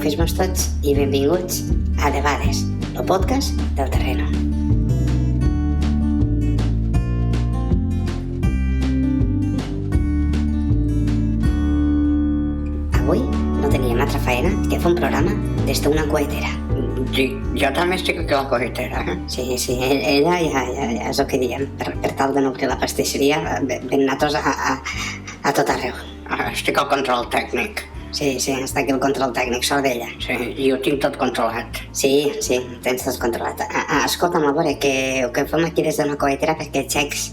Saludismos tots i benvinguts a Debades, el podcast del terreno. Avui no teníem altra faena que fer un programa des d'una coetera. Sí, jo també estic aquí a la coetera. Sí, ella ja és el que diem, per tal de no obrir la pastisseria, ben natos a tot arreu. Estic al control tècnic. Sí, està aquí el control tècnic, sort d'ella. Sí, i ho tinc tot controlat. Sí, tens tot controlat. Escolta'm, a veure, que ho que fem aquí des d'una coetera, perquè xecs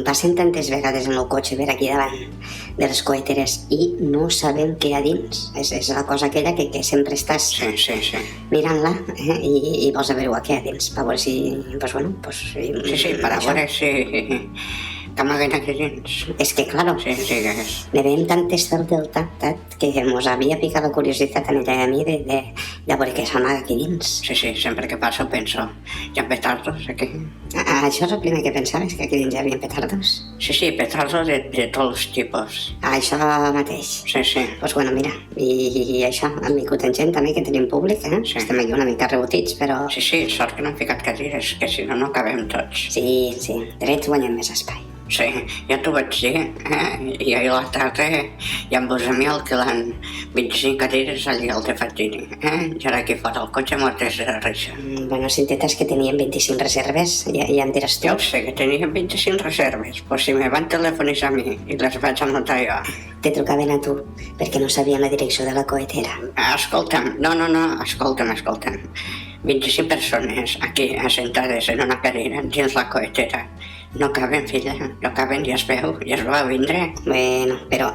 passen tantes vegades en el cotxe per aquí davant de les coeteres i no sabem què hi ha dins. És la cosa aquella que sempre estàs mirant-la i vols averiguar què hi ha dins, per veure si... Sí, per a veure si... que m'haguem aquí dins. És que, claro, ne veiem tantes del delta que mos havia picat la curiositat a ella i a mi de veure què s'amaga aquí dins. Sí, sempre que passo penso, hi ha petardos aquí. Això és el primer que pensaves, que aquí dins hi havia petardos? Sí, petardos de tots els tipus. Això mateix. Sí. Doncs bueno, mira, i això, han vingut en gent també que tenim públic, Sí. Estem aquí una mica rebotits, però... Sí, sort que no hem ficat cadires, que si no cabem tots. Sí, drets guanyem més espai. Sí, ja t'ho vaig dir, i ahir a la tarda ja em vas a mi alquilant 25 cadires allà al Tefatini, i ara aquí fora el cotxe mortes de risa. Bueno, Cintetes, que teníem 25 reserves, ja em diràs tu. Ja ho sé, que teníem 25 reserves, però si me van telefonitzar a mi i les vaig anotar jo. Te trucaven a tu, perquè no sabien la direcció de la coetera. Escolta'm, escolta'm. 25 persones aquí assentades en una cadira dins la coetera. No caben, filla, no caben, ja es veu, ja es va vindre. Bueno, però,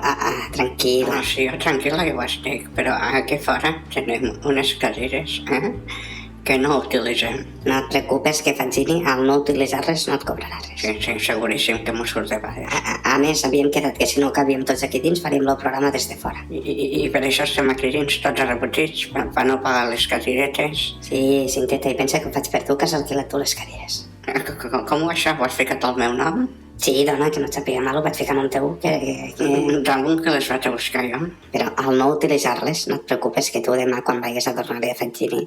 tranquil·la. Sí, jo tranquil·la jo estic, però aquí fora tenim unes cadires que no utilitzem. No et preocupes que Fantini, al no utilitzar-les, no et cobrarà res. Sí, seguríssim que m'ho surt de bades. A més, havíem quedat que si no cabíem tots aquí dins, faríem el programa des de fora. I per això estem aquí dins, tots arrebotits, per no pagar les cadiretes. Sí, Cinteta, i pensa que ho faig per tu, que has alquilat tu les cadires. Com això? Ho has ficat el meu nom? Sí, dona, que no et sàpiga mal, ho vaig ficar en un teu, D'algun que les vaig a buscar jo. Però al no utilitzar-les, no et preocupes que tu demà, quan vagis a tornar a Fantini,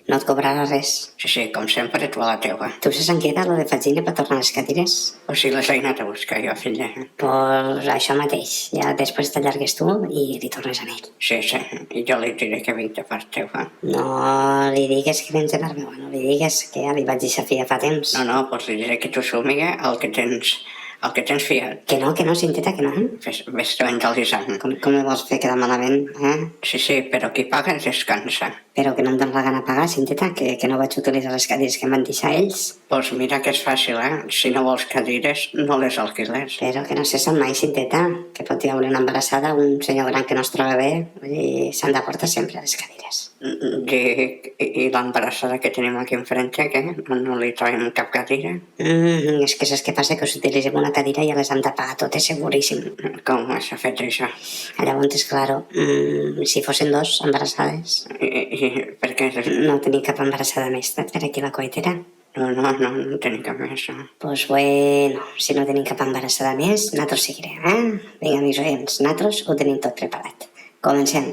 no et cobrarà res. Sí, com sempre, tu a la teua. Tu saps en queda, lo de Fantini, per tornar les cadires? O si les he anat a buscar jo, filla. Pues això mateix, ja després t'allargues tu i li tornes a ell. Sí, i jo li diré que vinc de part teva. No li digues que vens de part meva, no li digues que ja li vaig desafiar fa temps. No, doncs li diré que tu sumiga el que tens fiat. Que no, Cinteta, que no. Ves-te evangelizant. Com me vols fer quedar malament, Sí, però qui paga descansa. Però que no em dono la gana pagar, Cinteta, que no vaig utilitzar les cadires que em van deixar ells. Doncs mira que és fàcil, Si no vols cadires, no les alquiles. Però que no se sap mai, Cinteta, que pot hi haver una embarassada, un senyor gran que no es troba bé, i s'han de portar sempre les cadires. I l'embarassada que tenim aquí enfrente, què? No li traiem cap cadira? És que saps què passa? Que s'utilitzem una cadira i ja les han de pagar totes, seguríssim. Com s'ha fet això? Llavors, claro, si fossin dos embarassades... I per què? No tenim cap embarassada més per aquí a la coetera. No tenim cap més, Pues bueno, si no tenim cap embarassada més, nosaltres seguirem, Vinga, amics oients, nosaltres ho tenim tot preparat. Comencem.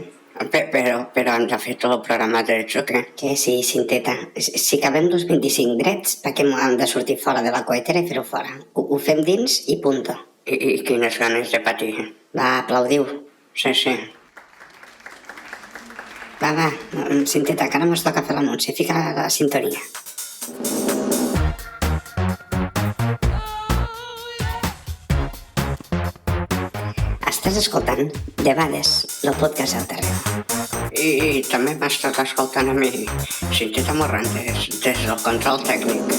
Però hem de fer tot el programa drets o què? Que sí, Cinteta. Si cabem els 25 drets, per què hem de sortir fora de la coetera i fer-ho fora? Ho fem dins i punto. I quines ganes de patir. Va, aplaudiu. Sí. Va, Cinteta, que ara mos toca fer l'anunci. Fica la sintonia. Estàs escoltant Debades, el podcast al terreno. I també m'estàs escoltant a mi, Cinteta Morrantes, des del control tècnic.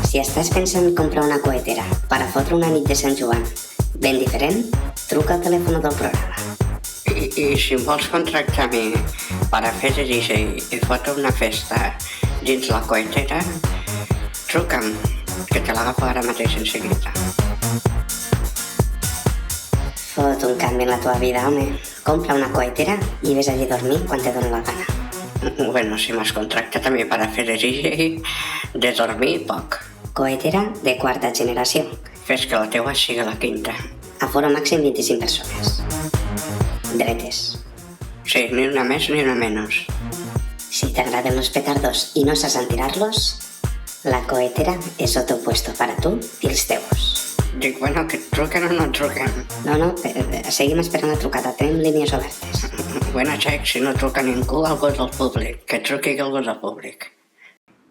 Si estàs pensant en comprar una coetera per a fotre una nit de Sant Joan ben diferent, truca al telèfon del programa. I si em vols contractar a mi per a fer de DJ i fotre una festa dins la coetera, truca'm, que te l'agafo ara mateix en seguida. Fot un canvi en la teva vida, home. Compra una coetera i ves allí a dormir quan te doni la gana. Bueno, si m'has contractat a mi per a fer de DJ, de dormir poc. Coetera de quarta generació. Fes que la teua sigui la quinta. Aforo màxim 25 persones. Dretes. Sí, ni una més ni una menys. Si t'agraden los petardos i no saps tirar-los, la cohetera és otro puesto para tu i els teus. Dic, bueno, que et truquen o no et truquen? No, seguim esperant la trucada, tenim línies obertes. Bueno, xec, si no truca ningú, algú del públic. Que truqui algú del públic.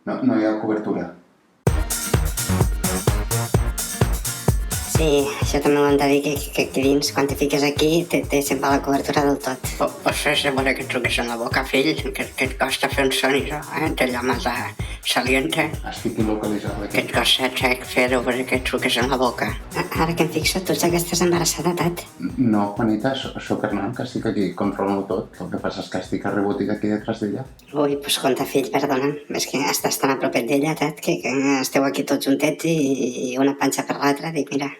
No hi ha cobertura. Sí, això també m'ho han de dir, que dins, quan te fiques aquí, te se'n va la cobertura del tot. Pots fer veure que et truquis en la boca, fill, que et costa fer un sonido, de llamada saliente. Estic il·localitzat Que aquí. et costa, xec, fer veure que et truquis en la boca. Ara que em fixo, tu ja que estàs embarassada, tat. No, Juanita, sóc Hernán, que estic aquí, controlo tot. El que passa és que estic arrebotit aquí detrás d'ella. Ui, pues compte, fill, perdona'm. És que estàs tan a propet d'ella, tat, que esteu aquí tots juntets i una panxa per l'altra. Dic, mira,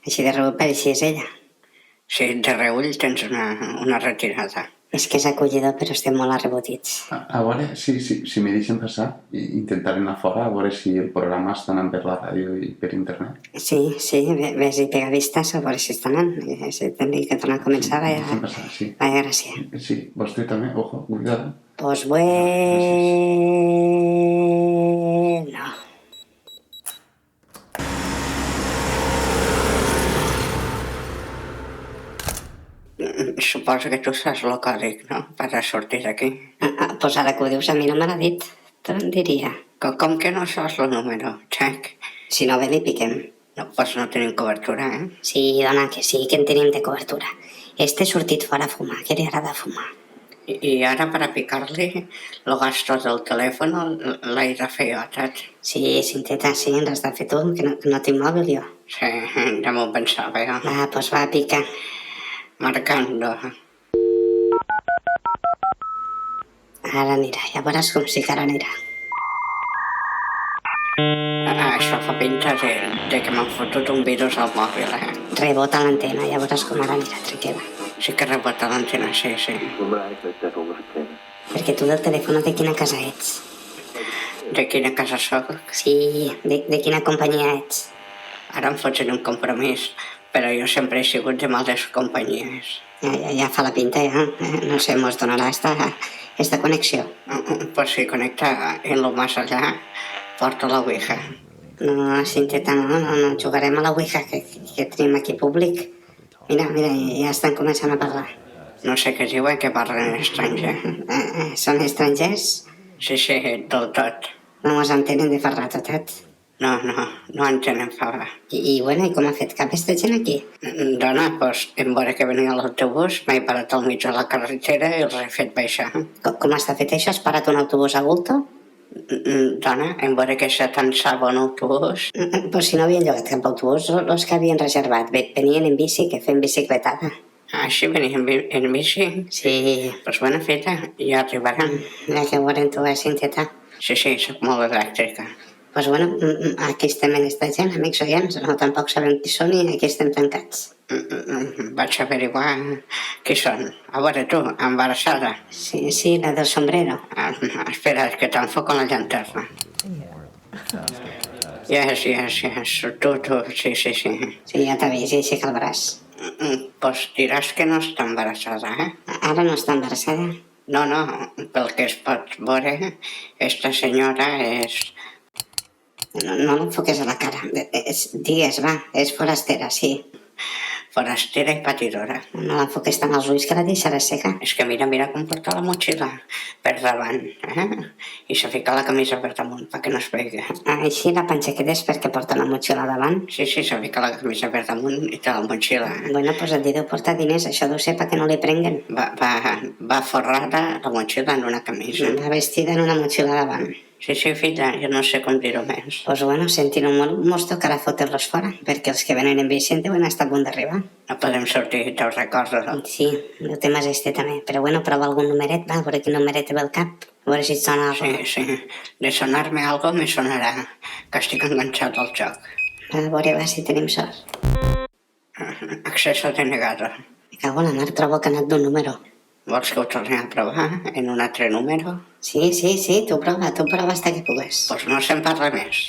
així de rebut pareixia és ella. Sí, de reull tens una retirada. És que és acollidor, però estem molt arrebotits. A veure, si me deixen passar, intentaré anar fora, a veure si el programa està anant per la ràdio i per internet. Sí, ves i pega vistes a veure si està anant. Si t'hem dit que torna a començar, Deixen passar, sí. vaya gràcia. Sí, vostè també, ojo, cuidado. Pues bueno... Suposo que tu saps el còdic, no?, per a sortir d'aquí. Pues ara que ho dius, a mi no me l'ha dit. Te'n diria. Com que no saps el número, xec? Si no ve, li piquem. No, pues no tenim cobertura, Sí, dona, que sí, que en tenim de cobertura. Este ha sortit fora a fumar, que li agrada fumar. I ara per a picar-li, lo gasto del telèfon l'he de fer jo, tat. Sí, Cinteta, sí, l'has de fer tu, que no tinc mòbil jo. Sí, ja m'ho pensava jo. Va, pues va, pica. Marcando. Ara anirà, ja veuràs com sí que ara anirà. Això fa pinta de que m'han fotut un virus al mòbil, Rebota l'antena, ja veuràs com ara anirà, tranquil·la. Sí que rebota l'antena, sí. Perquè tu del telèfon de quina casa ets? De quina casa soc? Sí, de quina companyia ets? Ara em fots en un compromís, però jo sempre he sigut de males companyies. Ja fa la pinta, ja. No sé, mos donarà esta connexió. Pues si connecta en lo más allá, porto la Ouija. No, Cinteta, no jugarem a la Ouija que tenim aquí públic. Mira, ja estan començant a parlar. No sé què diuen, que parlen estranger. Són estrangers? Sí, del tot. No mos entenen de fa rato, tat. No entenen fava. I bueno, i com ha fet cap esta gent aquí? Dona, pues, en veure que venia l'autobús, m'he parat al mig de la carretera i els he fet baixar. Com està fet això? Has parat un autobús a Bulto? Dona, en veure que s'atansava un autobús... Pues si no havien llogat cap autobús, els que havien reservat venien en bici, que fem bicicletada. Així venien en bici? Sí. Pues bona feta, ja arribaran. Ja que veurem tu, Cinteta. Sí, soc molt elèctrica. Pues bueno, aquí estem en esta gent, amics oients, no tampoc sabem qui són i aquí estem tancats. Vaig averiguar qui són. A veure tu, embarassada. Sí, la del sombrero. Espera, que t'enfoco en la llanterna. Yes, tu, sí. Sí, ja t'ha vist, i aixeca el braç. Pues diràs que no està embarassada, Ara no està embarassada? No, pel que es pot veure, esta senyora és... No l'enfoques a la cara. Digues, va, és forastera, sí. Forastera i patidora. No l'enfoques tant als ulls que la deixaràs seca. És que mira com porta la motxilla per davant, I se fica la camisa per damunt perquè no es vegi. Així la panxa que des perquè porta la motxilla davant. Sí, se fica la camisa per damunt i té la motxilla. Bueno, pues el deu portar diners, això deu ser perquè no li prenguen. Va forrada la motxilla en una camisa. Va vestida en una motxilla davant. Sí, filla, jo no sé com dir-ho més. Pues bueno, sentint-ho molt, mos tocarà fotre-los fora, perquè els que venen en bici deuen estar a punt d'arribar. No podem sortir, te'l recordo. Sí, el tema és este també, però bueno, prova algun numeret, va, a veure quin numeret te ve al cap, a veure si et sona alguna cosa. Sí, de sonar-me algo me sonarà, que estic enganxat al joc. A veure, va, si tenim sort. Acceso denegado. Me cago en la mar, trobo que ha anat d'un número. Vols que ho torni a provar en un altre número? Sí, tu prova hasta que pugues. Doncs no se'n parla més.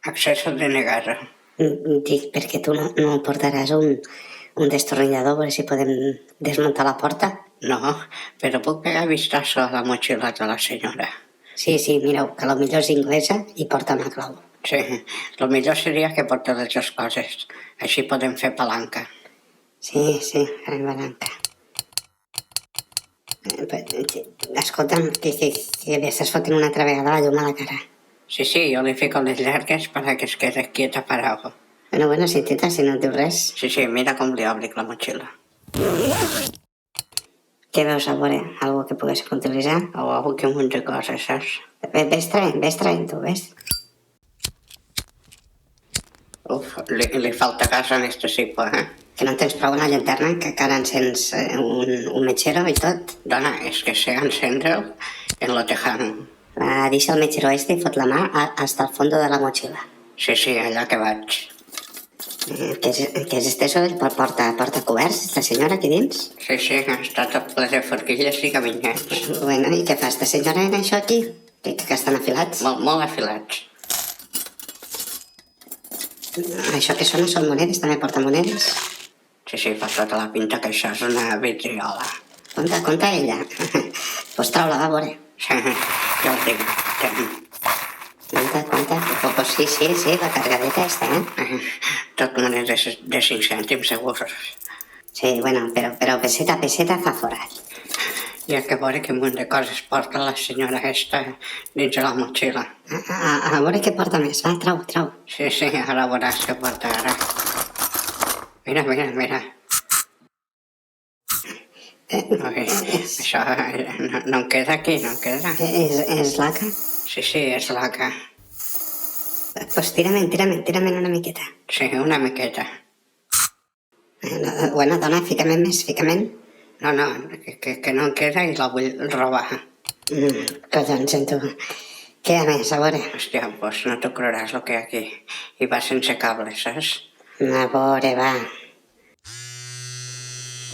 Acceso denegado. Dic, perquè tu no portaràs un destornillador a veure si podem desmuntar la porta? No, però puc pegar vistazo a la motxilla de la senyora. Sí, mireu, que potser és inglesa i porta una clau. Sí, el millor seria que porti les dues coses. Així podem fer palanca. Sí, farem palanca. Escolta'm, que li estàs fotent una altra vegada la llum a la cara. Sí, jo li fico les llargues para que es quede quieta parado. Bueno, si tita, si no et diu res. Sí, mira com li obric la motxilla. Què veus a veure? Algo que poguéssim utilitzar? O algú que un munt de coses, saps? Ves traient tu, ves? Uf, li falta gas en este cipo, Que no tens prou una llanterna, que encara encens un metxero i tot. Dona, és que sé encendre-ho en lo tejano. Va, deixa el metxero este i fot la mà hasta el fondo de la motxilla. Sí, allà que vaig. Què és este soroll? Porta coberts, esta senyora aquí dins? Sí, està tot ple de forquilles i caminyets. Bueno, i què fa esta senyora en això aquí? Que estan afilats? Molt afilats. Això que són monedes? També porta monedes? Sí, fa tota la pinta que això és una vitriola. Conta ella. Pues trau-la, va, a veure. Sí, ja ho tinc. Conta. Pues sí, la cargadeta esta, Tot monedes de 5 cèntims segurs. Sí, bueno, però peseta fa forat. Hi ha que veure quin munt de coses porta la senyora esta dins de la motxilla. A veure què porta més, va, trau. Sí, ara veuràs què porta ara. Mira. Això no em queda aquí, no em queda. És laca? Sí, és laca. Pues tira-me'n una miqueta. Sí, una miqueta. Bueno, dona, fica-me'n més. No, que no em queda i la vull robar. Collons, sento. Què hi ha més, a veure? Hòstia, pues no t'ho creuràs el que hi ha aquí. I va sense cables, saps? A veure, va.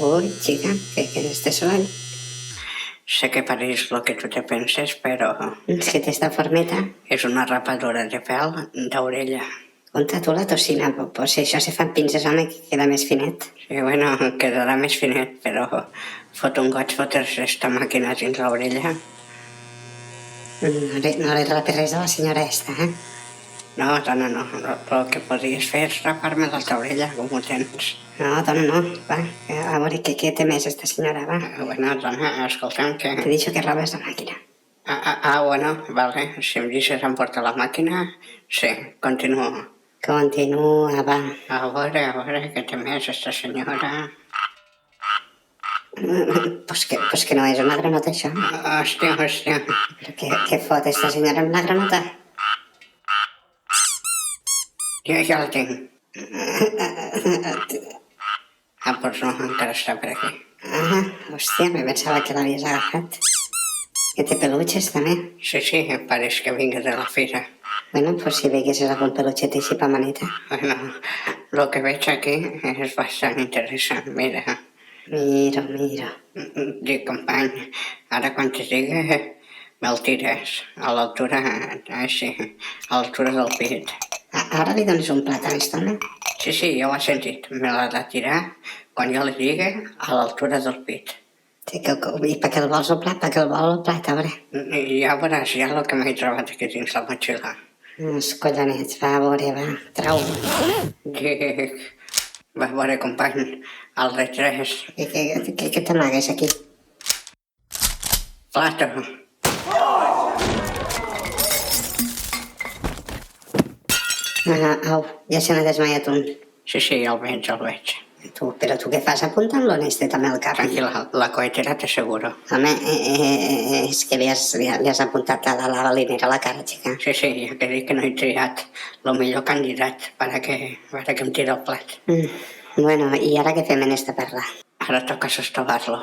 Ui, xica, què és este soroll? Sé que pareix el que tu te penses, però És que té esta formeta. és una rapadura de pèl d'orella. Conta tu la tossina, pues si això se fan pinces, home, que queda més finet. Sí, bueno, quedarà més finet, però fot un goig fotre-se esta màquina dins l'orella. No li rapi res a la senyora esta, No, dona, no. El que podries fer és rapar-me l'altra orella, com ho tens. No, dona, no. Va, a veure què té més esta senyora, va. Bueno, dona, escolta'm que... T'he dit que robes la màquina. Bueno, vale. Si em deixes emportar la màquina, sí, continuo. Continua, va. A veure, què té més esta senyora? Pues que no és una granota, això. Hòstia. Però què fot esta senyora amb la granota? Ja la tinc. Doncs no, encara està per aquí. Hòstia, me pensava que l'havies agafat. Que té peluches, també. Sí, pareix que vinga de la fira. Bueno, pues si veiguessis algun peluchet així pa maneta. Bueno, el que veig aquí és bastant interessant, mira. Miro. Dic, company, ara quan te digui me'l tires a l'altura, així, a l'altura del pit. Ara li dones un plat a l'estona? Sí, ja ho has sentit, me l'ha de tirar quan jo li digui a l'altura del pit. Sí, i per què el vols el plat? Per què el vol el plat, a veure? Ja veuràs, ja el que m'he trobat aquí dins la motxilla. Els collonets, va, a veure, va, trau. Dic, va a veure, company, el de 3. Què t'amagues aquí? Plato. Au, ja se n'ha desmaiat un. Sí, el veig. Però tu què fas apuntant-lo en este també al cap? Tranquil·la, la cohetera t'asseguro. Home, és que li has apuntat a la balinera a la cara, xica. Sí, ja que dic que no he triat el millor candidat para que em tiri el plat. Bueno, i ara què fem en esta perla? Ara toca sostovar-lo.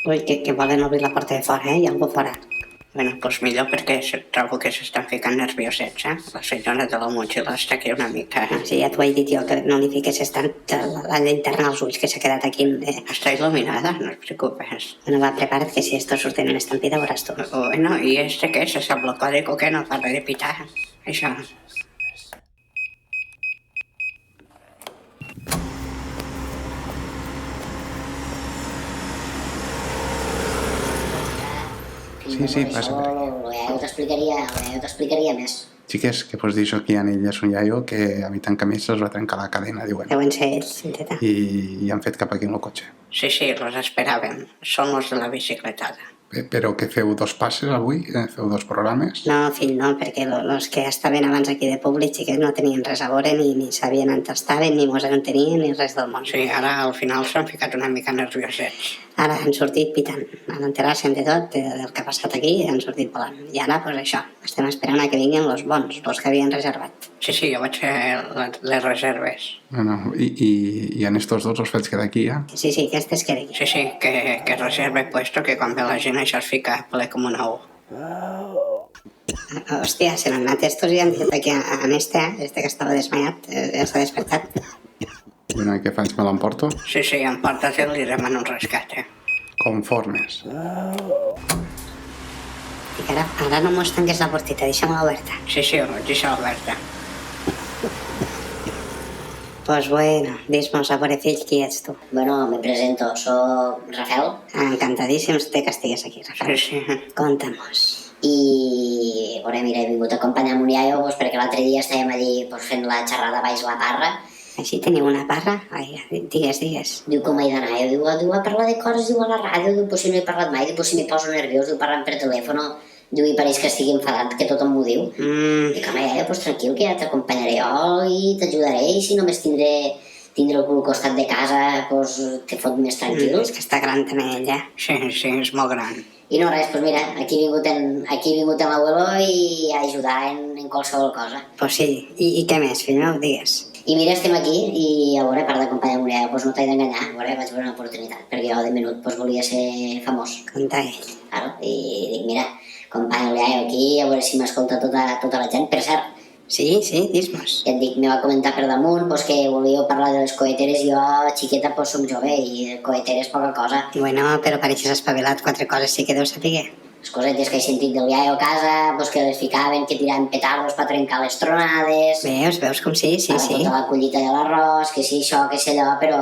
Ui, que volen obrir la porta de fora, Hi ha algú fora. Bueno, doncs millor perquè trobo que s'estan ficant nerviosets, La senyora de la motxilla està aquí una mica... Sí, ja t'ho he dit jo, que no li fiquessis tant la llanterna als ulls, que s'ha quedat aquí. Està il·luminada, no et preocupes. Bueno, va, prepara't, que si esto surt en estampida veuràs tu. Bueno, i què és? Se bloquea de que no para de pitar. Això. Sí, passa per aquí. Jo t'explicaria més. Xiques, que vos deixo aquí a ell és un iaio que a mi tan camí se'ls va trencar la cadena, diuen. Deuen ser ells, Cinteta. I han fet cap aquí en el cotxe. Sí, los esperàvem. Són els de la bicicletada. Però que feu 2 passes avui? Feu 2 programes? No, fill, no, perquè els que estaven abans aquí de públic sí que no tenien res a veure, ni sabien on estaven, ni mos en tenien, ni res del món. Sí, ara al final s'han ficat una mica nerviosets. Ara han sortit pitant, van enterar-se'n de tot, del que ha passat aquí, han sortit volant. I ara, doncs això, estem esperant a que vinguin els bons, els que havien reservat. Sí, jo vaig fer les reserves. No, i en estos 2 els fets quedar aquí, ja? Sí, aquest es queda aquí. Sí, que reserve puesto, que quan ve la gent això es fica ple com una ou. Hòstia, se n'han anat estos i han dit aquí a este que estava desmaiat, ja s'ha despertat. Bueno, i què faig? Me l'emporto? Sí, emporta-te'l i demana un rescat, Conformes. I que ara no mos tanques la portita, deixa-me oberta. Sí, deixa oberta. Pues bueno, dis-mos a veure, fill, qui ets tu? Bueno, me presento, soc Rafael Encantadíssims de que estigues aquí, Rafael. Sí. Conta-mos. i, bueno, mira, he vingut a acompanyar mon iaio pues, perquè l'altre dia estàvem allí pues, fent la xerrada baix la parra. Així teniu una parra? Ai, digues. Diu, com he d'anar? Diu, a parlar de coses, diu, a la ràdio, diu, pues si no he parlat mai, diu, pues si m'hi poso nerviós, diu, parlant per telèfon, diu, i pareix que estigui enfadat, que tothom m'ho diu. Dic, home, iaio, pues tranquil, que ja t'acompanyaré jo i t'ajudaré, i si només tindré el cul al costat de casa, pues te fot més tranquil. És que està gran també ella. Sí, és molt gran. I no res, pues mira, aquí he vingut amb l'abuelo i a ajudar en qualsevol cosa. Pues sí, i què més, fill meu, digues. I mira, estem aquí i a veure, a part d'acompanyar mon iaio, pues no t'he d'enganyar, a veure, vaig veure una oportunitat, perquè jo de menut pues, volia ser famós. Conta ell. Claro, i dic, mira, acompanya el iaio aquí, a veure si m'escolta tota la gent. Per cert, Sí, dis-mos. ja et dic, me va comentar per damunt pues, que volíeu parlar de les coheteres, jo, xiqueta, pues, som jove i de coheteres poca cosa. Bueno, però pareixes espavilat, 4 coses sí que deus saber. Les cosetes que he sentit del iaio a casa, pues, que les ficaven, que tiraven petardos per trencar les tronades. Veus com sí. Tota la collita de l'arròs, que sí, això, que sé allò, però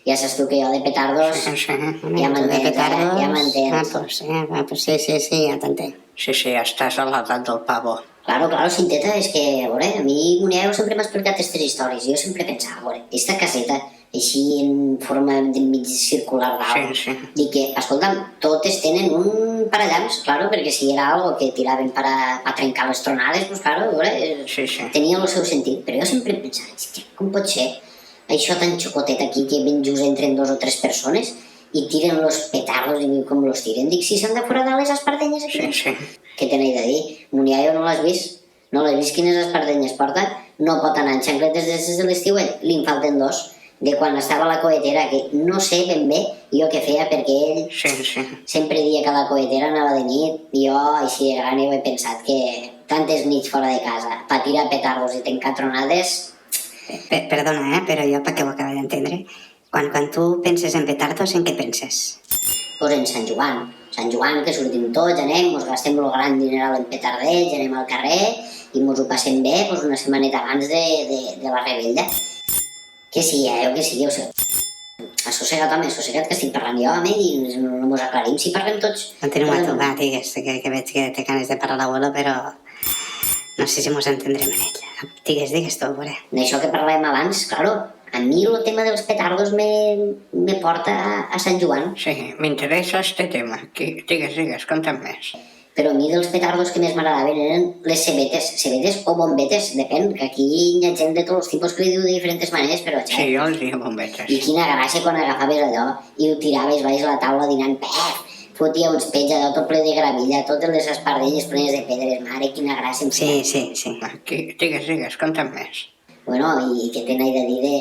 ja saps tu que jo de petardos Sí. ja m'entens, ja m'entens. Pues sí, ja t'entenc. Sí, estàs a l'edat del pavo. Claro, Cinteta, és que, a veure, a mi mon iaio sempre m'ha explicat aquestes històries i jo sempre pensava, a veure, aquesta caseta, així en forma de mig circular dalt, Sí. dic que, escolta'm, totes tenen un parallamps, claro, perquè si era algo que tiraven per a trencar les tronades, pues claro, a veure, Sí. tenia el seu sentit, però jo sempre pensava, com pot ser això tan xocotet aquí que ben just entren 2 o 3 persones i tiren los petardos i com los tiren? Dic, si s'han de foradar les espardenyes aquí. Sí. Què te n'he de dir? Mon iaio no l'has vist? No l'has vist quines espardenyes porta? No pot anar en xancletes des de l'estiuet. Li'n falten 2. De quan estava a la cohetera, que no sé ben bé jo què feia, perquè ell Sí. sempre dia que la cohetera anava de nit, i jo, així de gran, he pensat que tantes nits fora de casa, per tirar petardos i trencar tronades... Perdona, però jo perquè ho acabo d'entendre. Quan tu penses en petardos, en què penses? Pues en Sant Joan, que sortim tots, anem, mos gastem el gran dineral en petardells, anem al carrer i mos ho passem bé pues, una setmaneta abans de la rebella. Que sí, que sí, ho sé. Assossega't, que estic parlant jo amb ell i no mos aclarim si parlem tots. Continuem a tu, va, digues, que veig que té ganes de parlar l'abuelo, però no sé si mos entendrem en ell. Digues tu, a veure. D'això que parlàvem abans, claro, a mi el tema dels petardos me porta a Sant Joan. Sí, m'interessa este tema. Digues, conta'm més. Però a mi dels petardos que més m'agradaven eren les cebetes o bombetes, depèn, que aquí hi ha gent de tots els tipus que li diu de diferents maneres, però... Sí, jo els dic bombetes. I quina gràcia quan agafaves allò i ho tiraves baix la taula dinant, fotia uns pets allò tot ple de gravilla, totes les espardelles plenes de pedres, mare, quina gràcia em feia. Sí. Digues, conta'm més. Bueno, i què te n'he de dir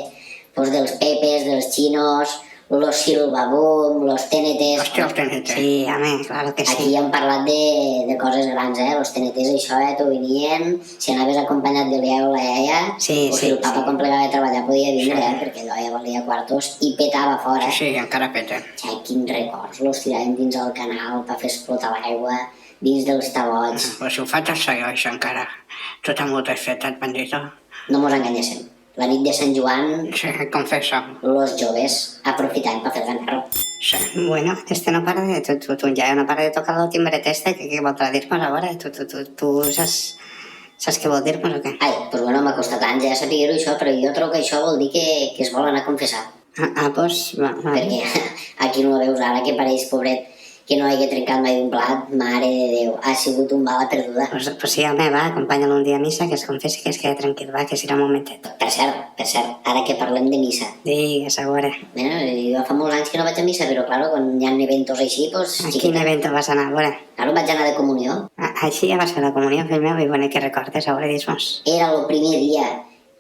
dels pepes, dels xinos, los Silvaboom, los TNTs... Hòstia, el TNT. Sí, home, claro que Aquí sí. hem parlat de coses grans, Los TNTs, això, t'ho venien, si anaves acompanyat de l'IAE o la iaia, Sí, o si sí, el papa sí. quan plegava de treballar podia vindre, Sí. perquè allò ja valia quartos, i petava fora. Sí, encara peten. Quins records, los tiraven dins el canal per fer explotar l'aigua, dins dels tabots. Però si ho faig al segueix encara. Tota molta festat, bandito. No mos enganyéssim. La nit de Sant Joan, Sí, confesso. los joves aprofitaven per fer el ganarro. Sí. Bueno, no para de... Tu ja no para de tocar el timbret que voldrà dir-nos ara. Tu saps què vol dir-nos o què? Ai, doncs bueno, m'ha costat anys ja saber-ho això, però jo trobo que això vol dir que es vol anar a confessar. Doncs... Perquè aquí no la veus ara, que pareix, pobret, que no hagi trencat mai un plat, mare de Déu, ha sigut un bala perduda. Pues sí, home, va, acompanya-lo un dia a missa, que es confessi, que es quedi tranquil, va, que serà un momentet. Per cert, ara que parlem de missa. Digues, a veure. Bueno, jo fa molts anys que no vaig a missa, però claro, quan hi ha eventos així, doncs... A quin evento vas anar, a veure? Claro, vaig anar de comunió. Així ja va ser la comunió, fill meu, i bueno, què recordes, a veure, dis-nos. Era el primer dia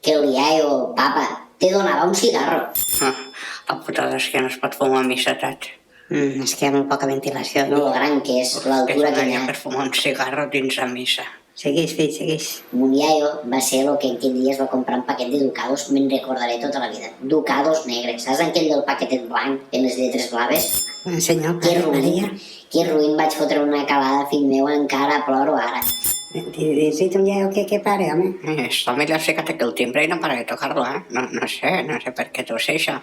que el iae o el papa te donava un cigarro. La putada és que no es pot fumar a missa tot. És que hi ha molt poca ventilació. No, lo gran que és, l'altura que Que hi és ha. per fumar un cigarro dins la missa. Segueix, fill, segueix. Mon iaio va ser el que en aquell dia es va comprar un paquet de Ducados, me'n recordaré tota la vida. Ducados negres, saps aquell del paquetet blanc en les lletres blaves? Senyor, Que Maria, ruïn vaig fotre una calada, fill meu, encara ploro ara. dis-hi tu ja què pare, home. Esta millor sí que té el timbre i no para de tocar-lo, No sé per què tu sé això.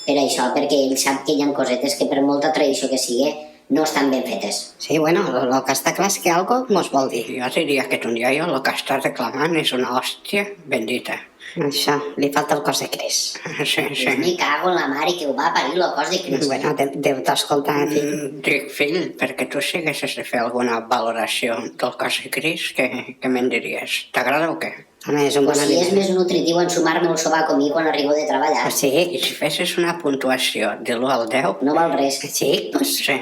Per això, perquè ell sap que hi ha cosetes que per molta tradició que sigui, no estan ben fetes. Sí, bueno, el que està clar és que algo mos vol dir. Jo diria que un dia el que estàs reclamant és una hòstia bendita. Això, li falta el cos de Cris. Sí, Pues me cago en la mare que ho va parir, el cos de Crist. Bueno, Déu t'escolta, fill. Dic, fill, perquè tu si haguessis de fer alguna valoració del cos de Cris, què me'n diries? T'agrada o què? Home, és un bon Pues si és aliment. més nutritiu ensumar-me el sobaco a mi quan arribo de treballar. Pues sí, I si fessis una puntuació de l'1 al 10, No val res. sí, pues... sí,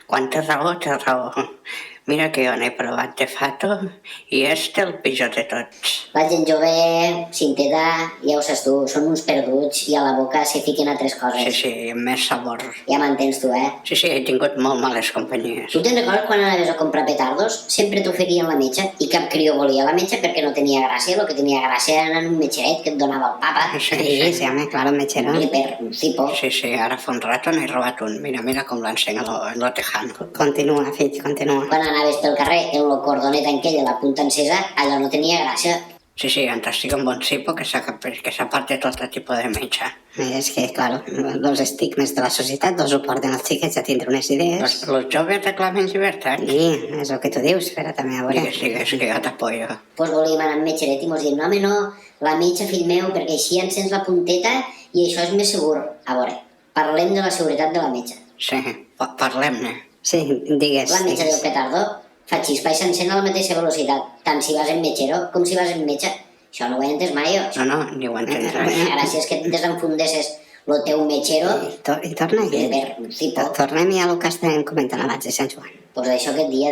quan té raó, té raó. Mira que jo n'he provat de fato i és el pitjor de tots. La gent jove, Cinteta, ja ho saps tu, són uns perduts i a la boca se fiquen altres Sí, coses. sí, amb més sabor. Ja m'entens tu, Sí, sí, he tingut molt males companyies. Tu te'n recordes quan anaves a comprar petardos? Sempre t'oferien la metxa i cap crió volia la metxa perquè no tenia gràcia. El que tenia gràcia era anar en un metxeret que et donava el papa. Sí, home, claro, metxero. I per un cipo. Sí, ara fa un rato n'he robat un. Mira com l'ensenya en lo tejano. Continua, fill, continua. Quan anaves pel carrer en el cordonet aquell de la punta encesa, allò no tenia gràcia. Sí, en estic un bon cipo que s'aparte tot el tipus de metge. És que, claro, els estigmes de la societat no suporten els xiquets a tindre unes idees. Els joves reclamen llibertat. Sí, és el que tu dius, espera també, a veure. Digues, que jo t'apoyo. Pues volíem anar amb metxeret i mos diem, no, home, no, la metxa, fill meu, perquè així encens la punteta i això és més segur. A veure, parlem de la seguretat de la metxa. Sí, parlem-ne. Sí, digues. La metxa del digues. petardo fa xispa i s'encén a la mateixa velocitat, tant si vas en metxero com si vas en metge. Això no ho he entès mai, jo. No, ni ho entendràs. Gràcies que et desenfundesses el teu metxero I torna de aquí. per un cipo. Tornem-hi a el que estàvem comentant abans de Sant Joan. Pues això aquest dia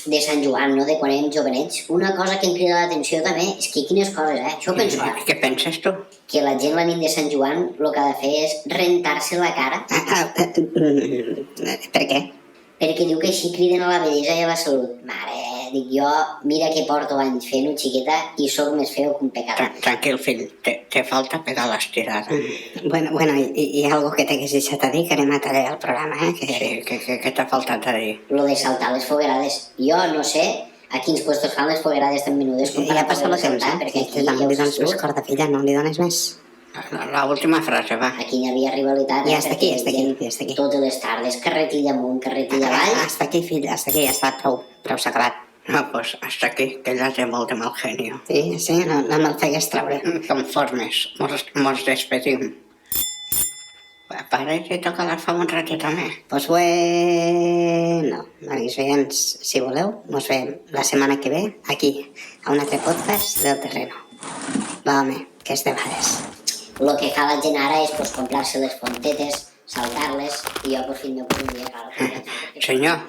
de Sant Joan, no? De quan érem jovenets. Una cosa que em crida l'atenció també és que quines coses, Això ho penso ara. Què penses tu? Que la gent la nit de Sant Joan el que ha de fer és rentar-se la cara Per què? perquè diu que així criden a la bellesa i a la salut. Mare, dic jo, mira que porto anys fent-ho, xiqueta, i sóc més feo que un pecat. Tranquil, fill, te falta pegar l'estirada. Bueno, hi ha algo que t'hagués deixat a dir, que anem a tallar el programa, Sí, que... què t'ha faltat a dir? Lo de saltar les foguerades. Jo no sé a quins puestos fan les foguerades tan menudes Ja passa el de temps, saltar, perquè aquí ja No ho li saps dones més tu. corda, filla, no li dones més. L'última frase, va. Aquí hi havia rivalitat. Ja està aquí, perquè ja està aquí, gent ja està aquí. Totes les tardes, carretilla amunt, carretilla avall. Hasta aquí, fill, hasta aquí, ja està, prou s'ha acabat. No, pues hasta aquí, que ella té molt de mal genio. Sí, no me'l fegues treure. Conformes, mos despedim. Para i toca la fa un ratet també. Pues bueno, amics veïns, si voleu, mos veiem la setmana que ve aquí, a un altre podcast del terreno. Va, home, que és de vegades. Lo que fa la gent ara és pues, comprar-se les fontetes, saltar-les, i jo, pues, fill meu, per un dia, clar, Senyor,